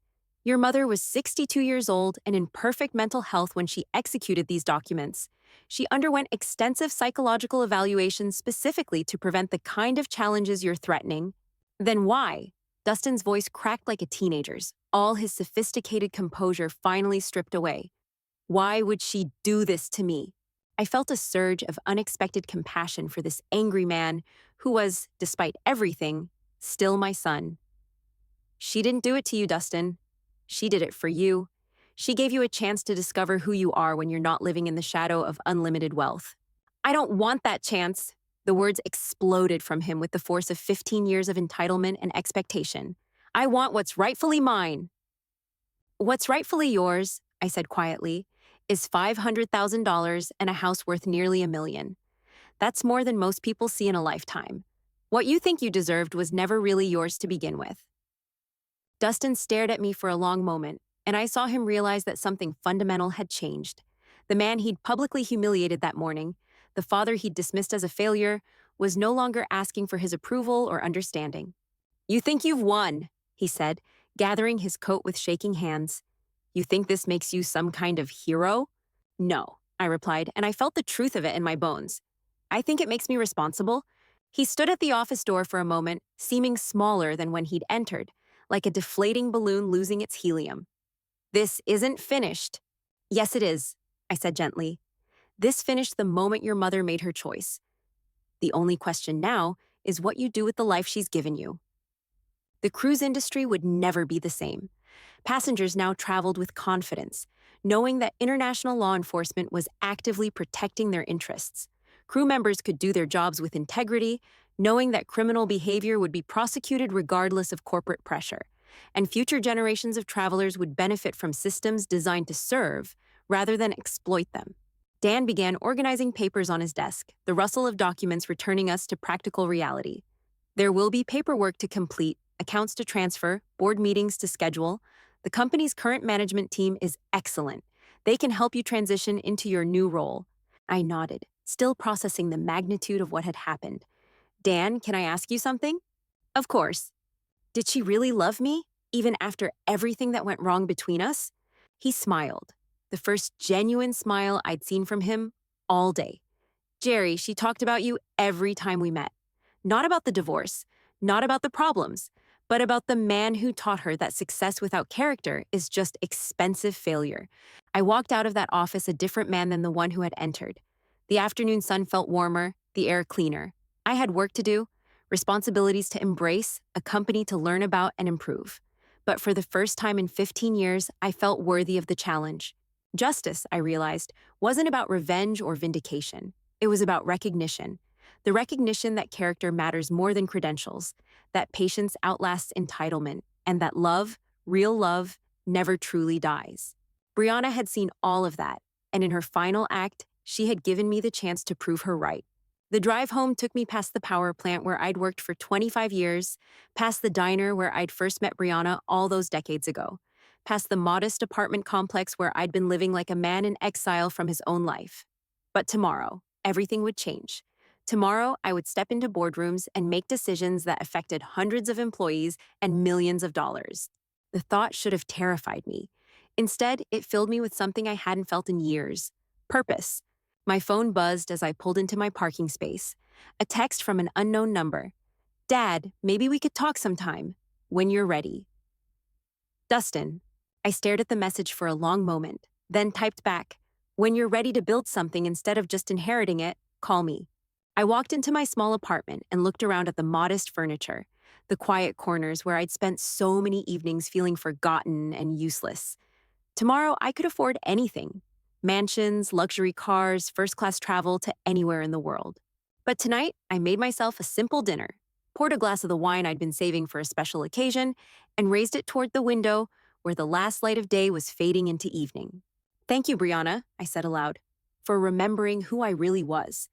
Speaker 1: Your mother was 62 years old and in perfect mental health when she executed these documents. She underwent extensive psychological evaluations specifically to prevent the kind of challenges you're threatening. Then why? Dustin's voice cracked like a teenager's, all his sophisticated composure finally stripped away. Why would she do this to me? I felt a surge of unexpected compassion for this angry man who was, despite everything, still my son. She didn't do it to you, Dustin. She did it for you. She gave you a chance to discover who you are when you're not living in the shadow of unlimited wealth. I don't want that chance. The words exploded from him with the force of 15 years of entitlement and expectation. I want what's rightfully mine. What's rightfully yours, I said quietly, is $500,000 and a house worth nearly $1 million. That's more than most people see in a lifetime. What you think you deserved was never really yours to begin with. Dustin stared at me for a long moment, and I saw him realize that something fundamental had changed. The man he'd publicly humiliated that morning, the father he'd dismissed as a failure, was no longer asking for his approval or understanding. You think you've won, he said, gathering his coat with shaking hands. You think this makes you some kind of hero? No, I replied, and I felt the truth of it in my bones. I think it makes me responsible. He stood at the office door for a moment, seeming smaller than when he'd entered, like a deflating balloon losing its helium. This isn't finished. Yes, it is, I said gently. This finished the moment your mother made her choice. The only question now is what you do with the life she's given you. The cruise industry would never be the same. Passengers now traveled with confidence, knowing that international law enforcement was actively protecting their interests. Crew members could do their jobs with integrity, knowing that criminal behavior would be prosecuted regardless of corporate pressure, and future generations of travelers would benefit from systems designed to serve rather than exploit them. Dan began organizing papers on his desk, the rustle of documents returning us to practical reality. There will be paperwork to complete, accounts to transfer, board meetings to schedule. The company's current management team is excellent. They can help you transition into your new role. I nodded, still processing the magnitude of what had happened. Dan, can I ask you something? Of course. Did she really love me, even after everything that went wrong between us? He smiled, the first genuine smile I'd seen from him all day. Jerry, she talked about you every time we met. Not about the divorce, not about the problems, but about the man who taught her that success without character is just expensive failure. I walked out of that office a different man than the one who had entered. The afternoon sun felt warmer, the air cleaner. I had work to do, responsibilities to embrace, a company to learn about and improve. But for the first time in 15 years, I felt worthy of the challenge. Justice, I realized, wasn't about revenge or vindication. It was about recognition. The recognition that character matters more than credentials, that patience outlasts entitlement, and that love, real love, never truly dies. Brianna had seen all of that, and in her final act, she had given me the chance to prove her right. The drive home took me past the power plant where I'd worked for 25 years, past the diner where I'd first met Brianna all those decades ago, past the modest apartment complex where I'd been living like a man in exile from his own life. But tomorrow, everything would change. Tomorrow, I would step into boardrooms and make decisions that affected hundreds of employees and millions of dollars. The thought should have terrified me. Instead, it filled me with something I hadn't felt in years: purpose. My phone buzzed as I pulled into my parking space. A text from an unknown number. Dad, maybe we could talk sometime. When you're ready. Dustin. I stared at the message for a long moment, then typed back, when you're ready to build something instead of just inheriting it, call me. I walked into my small apartment and looked around at the modest furniture, the quiet corners where I'd spent so many evenings feeling forgotten and useless. Tomorrow, I could afford anything. Mansions, luxury cars, first-class travel to anywhere in the world. But tonight, I made myself a simple dinner, poured a glass of the wine I'd been saving for a special occasion, and raised it toward the window where the last light of day was fading into evening. Thank you, Brianna, I said aloud, for remembering who I really was.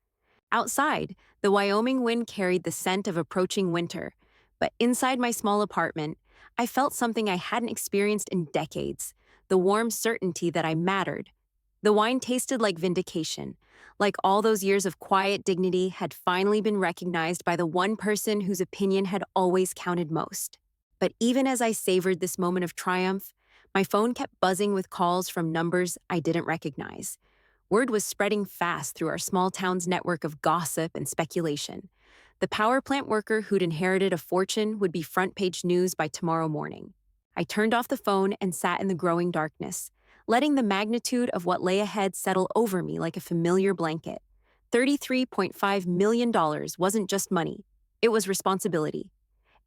Speaker 1: Outside, the Wyoming wind carried the scent of approaching winter, but inside my small apartment, I felt something I hadn't experienced in decades, the warm certainty that I mattered. The wine tasted like vindication, like all those years of quiet dignity had finally been recognized by the one person whose opinion had always counted most. But even as I savored this moment of triumph, my phone kept buzzing with calls from numbers I didn't recognize. Word was spreading fast through our small town's network of gossip and speculation. The power plant worker who'd inherited a fortune would be front page news by tomorrow morning. I turned off the phone and sat in the growing darkness, letting the magnitude of what lay ahead settle over me like a familiar blanket. $33.5 million wasn't just money, it was responsibility.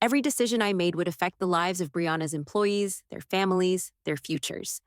Speaker 1: Every decision I made would affect the lives of Brianna's employees, their families, their futures.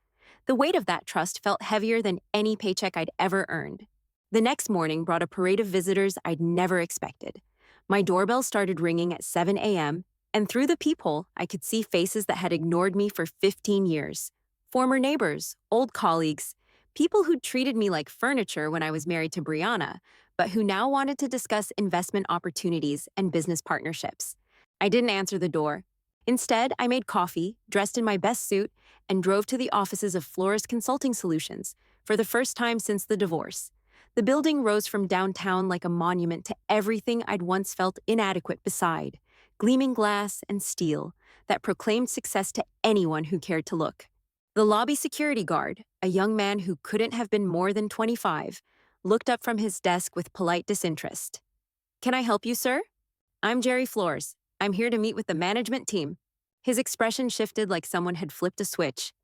Speaker 1: The weight of that trust felt heavier than any paycheck I'd ever earned. The next morning brought a parade of visitors I'd never expected. My doorbell started ringing at 7 a.m., and through the peephole, I could see faces that had ignored me for 15 years. Former neighbors, old colleagues, people who'd treated me like furniture when I was married to Brianna, but who now wanted to discuss investment opportunities and business partnerships. I didn't answer the door. Instead, I made coffee, dressed in my best suit, and drove to the offices of Flores Consulting Solutions for the first time since the divorce. The building rose from downtown like a monument to everything I'd once felt inadequate beside, gleaming glass and steel that proclaimed success to anyone who cared to look. The lobby security guard, a young man who couldn't have been more than 25, looked up from his desk with polite disinterest. "Can I help you, sir?" "I'm Jerry Flores. I'm here to meet with the management team." His expression shifted like someone had flipped a switch.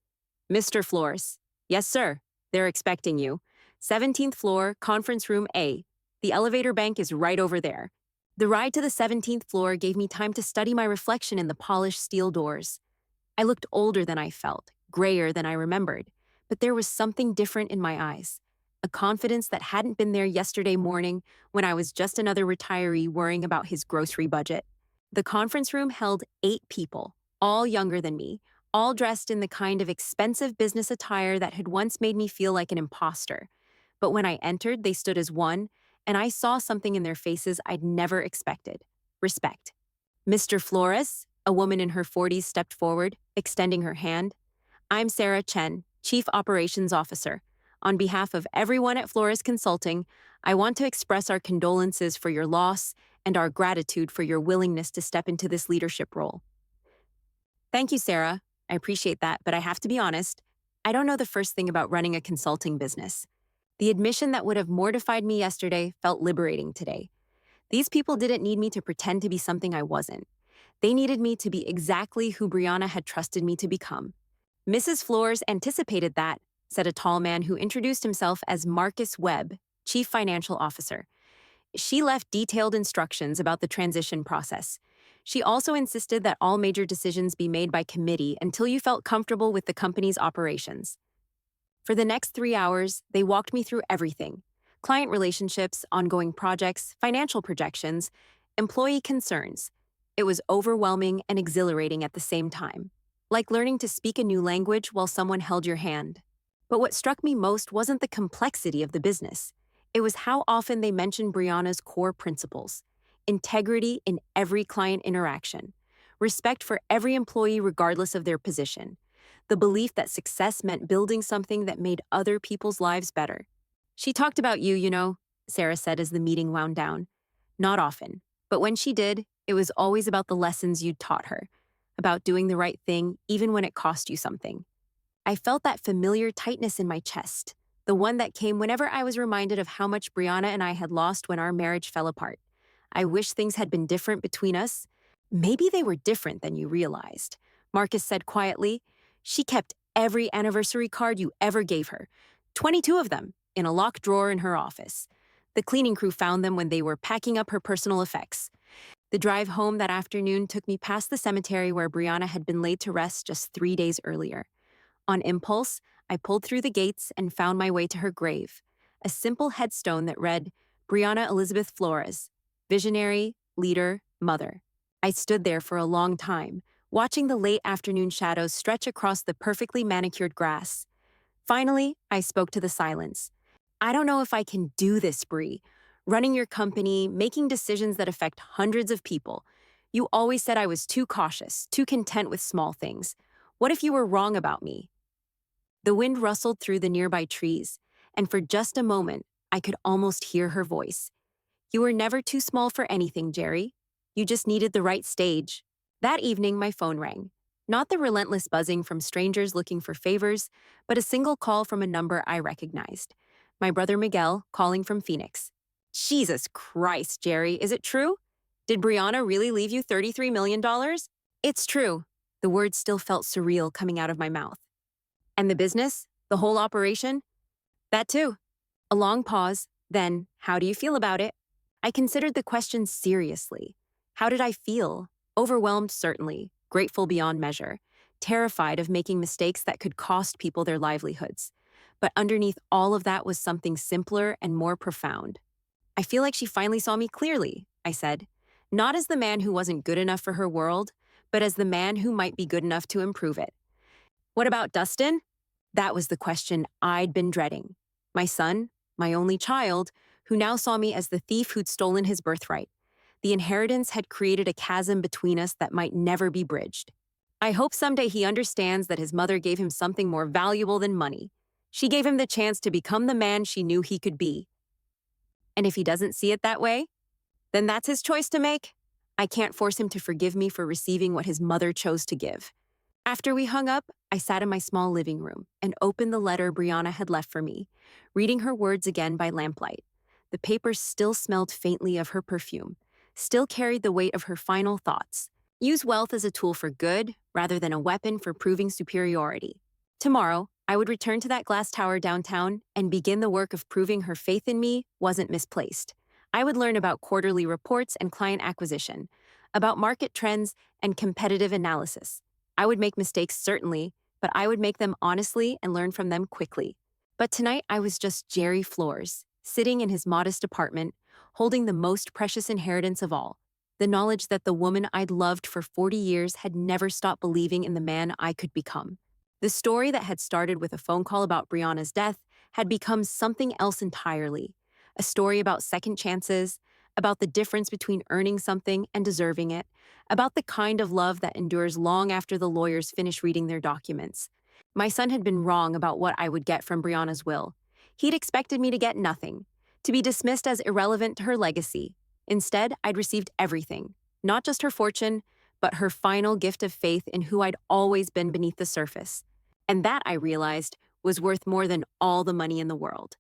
Speaker 1: "Mr. Flores." "Yes, sir. They're expecting you. 17th floor, conference room A. The elevator bank is right over there." The ride to the 17th floor gave me time to study my reflection in the polished steel doors. I looked older than I felt, grayer than I remembered, but there was something different in my eyes. A confidence that hadn't been there yesterday morning when I was just another retiree worrying about his grocery budget. The conference room held 8 people, all younger than me, all dressed in the kind of expensive business attire that had once made me feel like an imposter. But when I entered, they stood as one, and I saw something in their faces I'd never expected: respect. "Mr. Flores," a woman in her 40s stepped forward, extending her hand. "I'm Sarah Chen, Chief Operations Officer. On behalf of everyone at Flores Consulting, I want to express our condolences for your loss and our gratitude for your willingness to step into this leadership role." "Thank you, Sarah. I appreciate that, but I have to be honest. I don't know the first thing about running a consulting business." The admission that would have mortified me yesterday felt liberating today. These people didn't need me to pretend to be something I wasn't. They needed me to be exactly who Brianna had trusted me to become. "Mrs. Flores anticipated that," said a tall man who introduced himself as Marcus Webb, Chief Financial Officer. She left detailed instructions about the transition process. She also insisted that all major decisions be made by committee until you felt comfortable with the company's operations. For the next 3 hours, they walked me through everything: client relationships, ongoing projects, financial projections, employee concerns. It was overwhelming and exhilarating at the same time, like learning to speak a new language while someone held your hand. But what struck me most wasn't the complexity of the business. It was how often they mentioned Brianna's core principles: integrity in every client interaction, respect for every employee regardless of their position, the belief that success meant building something that made other people's lives better. "She talked about you, Sarah said as the meeting wound down. "Not often, but when she did, it was always about the lessons you'd taught her, about doing the right thing even when it cost you something." I felt that familiar tightness in my chest, the one that came whenever I was reminded of how much Brianna and I had lost when our marriage fell apart. I wish things had been different between us. "Maybe they were different than you realized," Marcus said quietly. "She kept every anniversary card you ever gave her, 22 of them, in a locked drawer in her office. The cleaning crew found them when they were packing up her personal effects." The drive home that afternoon took me past the cemetery where Brianna had been laid to rest just 3 days earlier. On impulse, I pulled through the gates and found my way to her grave, a simple headstone that read, "Brianna Elizabeth Flores, visionary, leader, mother." I stood there for a long time, watching the late afternoon shadows stretch across the perfectly manicured grass. Finally, I spoke to the silence. "I don't know if I can do this, Bri. Running your company, making decisions that affect hundreds of people. You always said I was too cautious, too content with small things. What if you were wrong about me? The wind rustled through the nearby trees, and for just a moment, I could almost hear her voice. You were never too small for anything, Jerry. You just needed the right stage. That evening, my phone rang. Not the relentless buzzing from strangers looking for favors, but a single call from a number I recognized. My brother Miguel calling from Phoenix. Jesus Christ, Jerry, is it true? Did Brianna really leave you $33 million? It's true. The words still felt surreal coming out of my mouth. And the business? The whole operation? That too. A long pause, then, how do you feel about it? I considered the question seriously. How did I feel? Overwhelmed, certainly, grateful beyond measure, terrified of making mistakes that could cost people their livelihoods. But underneath all of that was something simpler and more profound. I feel like she finally saw me clearly, I said. Not as the man who wasn't good enough for her world, but as the man who might be good enough to improve it. What about Dustin? That was the question I'd been dreading. My son, my only child, who now saw me as the thief who'd stolen his birthright. The inheritance had created a chasm between us that might never be bridged. I hope someday he understands that his mother gave him something more valuable than money. She gave him the chance to become the man she knew he could be. And if he doesn't see it that way, then that's his choice to make. I can't force him to forgive me for receiving what his mother chose to give. After we hung up, I sat in my small living room and opened the letter Brianna had left for me, reading her words again by lamplight. The paper still smelled faintly of her perfume, still carried the weight of her final thoughts. Use wealth as a tool for good rather than a weapon for proving superiority. Tomorrow, I would return to that glass tower downtown and begin the work of proving her faith in me wasn't misplaced. I would learn about quarterly reports and client acquisition, about market trends and competitive analysis. I would make mistakes, certainly, but I would make them honestly and learn from them quickly. But tonight, I was just Jerry Flores, sitting in his modest apartment, holding the most precious inheritance of all, the knowledge that the woman I'd loved for 40 years had never stopped believing in the man I could become. The story that had started with a phone call about Brianna's death had become something else entirely, a story about second chances, about the difference between earning something and deserving it, about the kind of love that endures long after the lawyers finish reading their documents. My son had been wrong about what I would get from Brianna's will. He'd expected me to get nothing, to be dismissed as irrelevant to her legacy. Instead, I'd received everything, not just her fortune, but her final gift of faith in who I'd always been beneath the surface. And that, I realized, was worth more than all the money in the world.